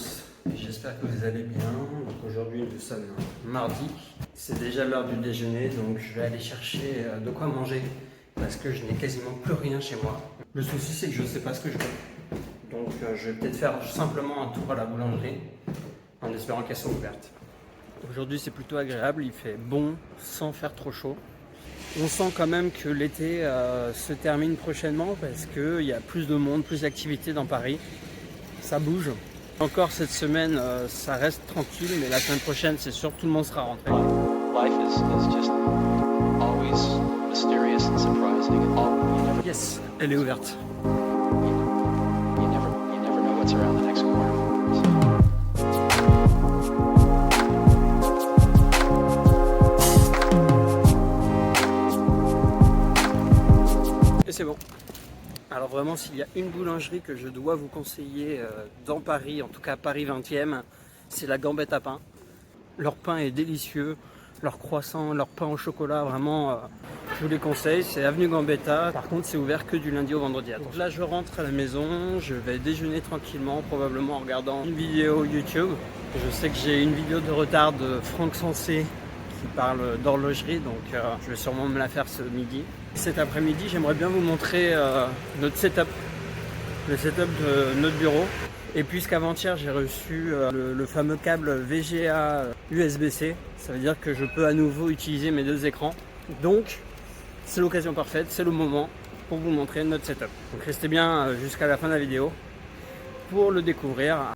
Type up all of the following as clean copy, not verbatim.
tous, j'espère que vous allez bien. Donc aujourd'hui nous sommes mardi, c'est déjà l'heure du déjeuner, donc je vais aller chercher de quoi manger parce que je n'ai quasiment plus rien chez moi. Le souci c'est que je ne sais pas ce que je veux, donc je vais peut-être faire simplement un tour à la boulangerie en espérant qu'elle soit ouverte. Aujourd'hui c'est plutôt agréable, il fait bon sans faire trop chaud. On sent quand même que l'été se termine prochainement parce qu'il y a plus de monde, plus d'activités dans Paris. Ça bouge. Encore cette semaine, ça reste tranquille, mais la semaine prochaine, c'est sûr que tout le monde sera rentré. Life is just always mysterious and surprising. Yes, elle est ouverte. You never know what's around the next corner. Et c'est bon. Alors vraiment, s'il y a une boulangerie que je dois vous conseiller dans Paris, en tout cas Paris 20e, c'est la Gambette à pain. Leur pain est délicieux, leur croissant, leur pain au chocolat, vraiment, je vous les conseille. C'est avenue Gambetta. Par contre, c'est ouvert que du lundi au vendredi. Donc là, je rentre à la maison, je vais déjeuner tranquillement, probablement en regardant une vidéo YouTube. Je sais que j'ai une vidéo de retard de Franck Sensé qui parle d'horlogerie, donc je vais sûrement me la faire ce midi. Cet après-midi, j'aimerais bien vous montrer notre setup, le setup de notre bureau. Et puisqu'avant-hier, j'ai reçu le fameux câble VGA USB-C, ça veut dire que je peux à nouveau utiliser mes deux écrans. Donc, c'est l'occasion parfaite, c'est le moment pour vous montrer notre setup. Donc restez bien jusqu'à la fin de la vidéo pour le découvrir.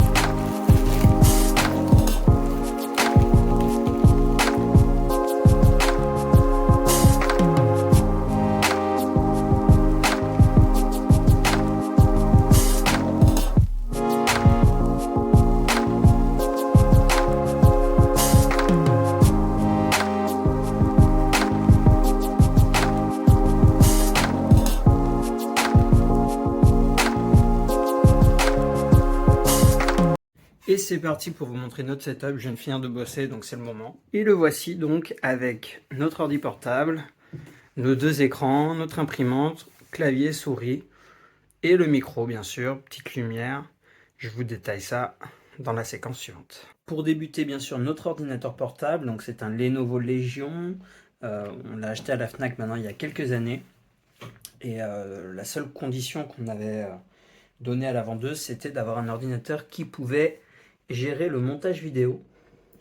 Et c'est parti pour vous montrer notre setup. Je viens de finir de bosser, donc c'est le moment. Et le voici donc avec notre ordi portable, nos deux écrans, notre imprimante, clavier, souris et le micro bien sûr, petite lumière. Je vous détaille ça dans la séquence suivante. Pour débuter bien sûr notre ordinateur portable, donc c'est un Lenovo Legion. On l'a acheté à la Fnac maintenant il y a quelques années. Et la seule condition qu'on avait donnée à la vendeuse, c'était d'avoir un ordinateur qui pouvait gérer le montage vidéo.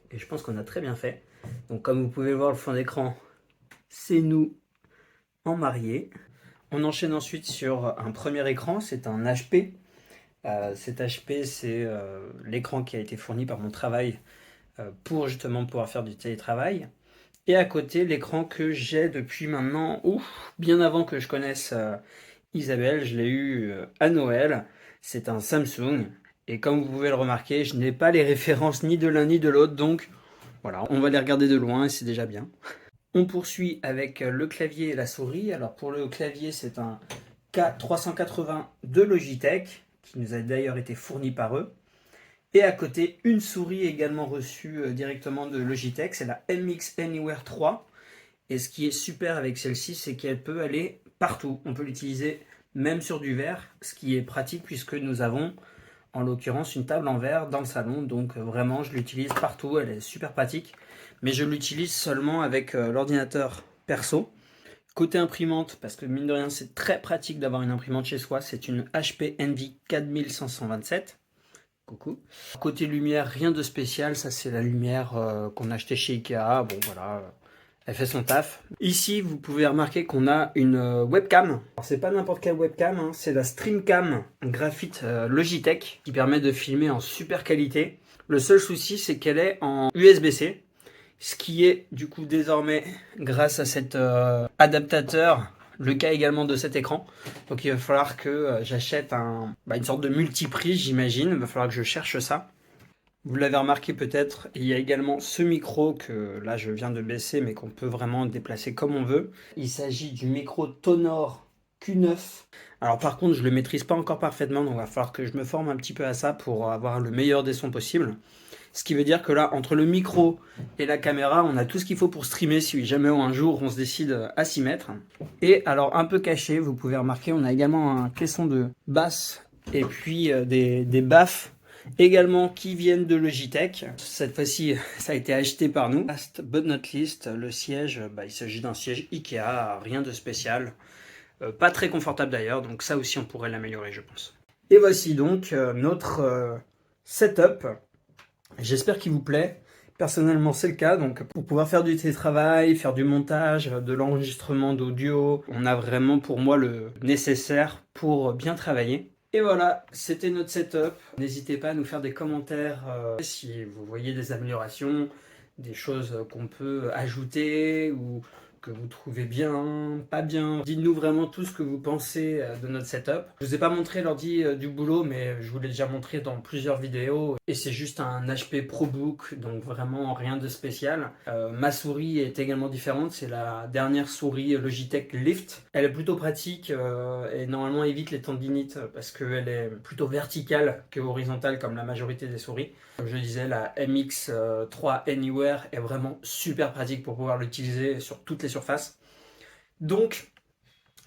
Et je pense qu'on a très bien fait. Donc comme vous pouvez le voir, le fond d'écran, c'est nous en mariés. On enchaîne ensuite sur un premier écran, c'est un HP. Cet HP, c'est l'écran qui a été fourni par mon travail pour justement pouvoir faire du télétravail. Et à côté, l'écran que j'ai depuis maintenant, bien avant que je connaisse Isabelle, je l'ai eu à Noël. C'est un Samsung. Et comme vous pouvez le remarquer, je n'ai pas les références ni de l'un ni de l'autre. Donc voilà, on va les regarder de loin et c'est déjà bien. On poursuit avec le clavier et la souris. Alors pour le clavier, c'est un K380 de Logitech, qui nous a d'ailleurs été fourni par eux. Et à côté, une souris également reçue directement de Logitech, c'est la MX Anywhere 3. Et ce qui est super avec celle-ci, c'est qu'elle peut aller partout. On peut l'utiliser même sur du verre, ce qui est pratique puisque nous avons en l'occurrence une table en verre dans le salon. Donc vraiment, je l'utilise partout, elle est super pratique. Mais je l'utilise seulement avec l'ordinateur perso. Côté imprimante, parce que mine de rien, c'est très pratique d'avoir une imprimante chez soi, c'est une HP Envy 4527. Coucou. Côté lumière, rien de spécial, ça c'est la lumière qu'on a acheté chez Ikea, bon voilà, elle fait son taf. Ici, vous pouvez remarquer qu'on a une webcam. Alors c'est pas n'importe quelle webcam, hein, c'est la Streamcam Graphite Logitech qui permet de filmer en super qualité. Le seul souci, c'est qu'elle est en USB-C, ce qui est du coup désormais, grâce à cet adaptateur, le cas également de cet écran. Donc il va falloir que j'achète une sorte de multiprise, j'imagine. Il va falloir que je cherche ça. Vous l'avez remarqué peut-être, il y a également ce micro que là je viens de baisser, mais qu'on peut vraiment déplacer comme on veut. Il s'agit du micro Tonor Q9. Alors par contre, je ne le maîtrise pas encore parfaitement, donc il va falloir que je me forme un petit peu à ça pour avoir le meilleur des sons possible. Ce qui veut dire que là, entre le micro et la caméra, on a tout ce qu'il faut pour streamer si jamais un jour on se décide à s'y mettre. Et alors, un peu caché, vous pouvez remarquer, on a également un caisson de basse et puis des baffes également qui viennent de Logitech. Cette fois-ci, ça a été acheté par nous. Last but not least, le siège, il s'agit d'un siège Ikea, rien de spécial. Pas très confortable d'ailleurs, donc ça aussi on pourrait l'améliorer, je pense. Et voici donc notre setup. J'espère qu'il vous plaît. Personnellement, c'est le cas. Donc, pour pouvoir faire du télétravail, faire du montage, de l'enregistrement d'audio, on a vraiment pour moi le nécessaire pour bien travailler. Et voilà, c'était notre setup. N'hésitez pas à nous faire des commentaires si vous voyez des améliorations, des choses qu'on peut ajouter ou que vous trouvez bien, pas bien. Dites-nous vraiment tout ce que vous pensez de notre setup. Je vous ai pas montré l'ordi du boulot, mais je vous l'ai déjà montré dans plusieurs vidéos. Et c'est juste un HP ProBook, donc vraiment rien de spécial. Ma souris est également différente, c'est la dernière souris Logitech Lift. Elle est plutôt pratique et normalement évite les tendinites parce qu'elle est plutôt verticale que horizontale comme la majorité des souris. Comme je disais, la MX3 Anywhere est vraiment super pratique pour pouvoir l'utiliser sur toutes les surfaces. Donc,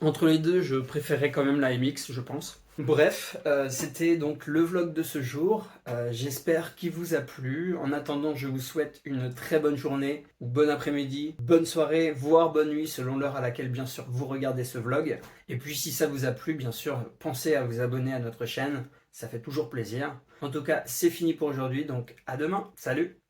entre les deux, je préférais quand même la MX, je pense. Bref, c'était donc le vlog de ce jour. J'espère qu'il vous a plu. En attendant, je vous souhaite une très bonne journée, ou bon après-midi, bonne soirée, voire bonne nuit, selon l'heure à laquelle, bien sûr, vous regardez ce vlog. Et puis, si ça vous a plu, bien sûr, pensez à vous abonner à notre chaîne. Ça fait toujours plaisir. En tout cas, c'est fini pour aujourd'hui, donc à demain. Salut!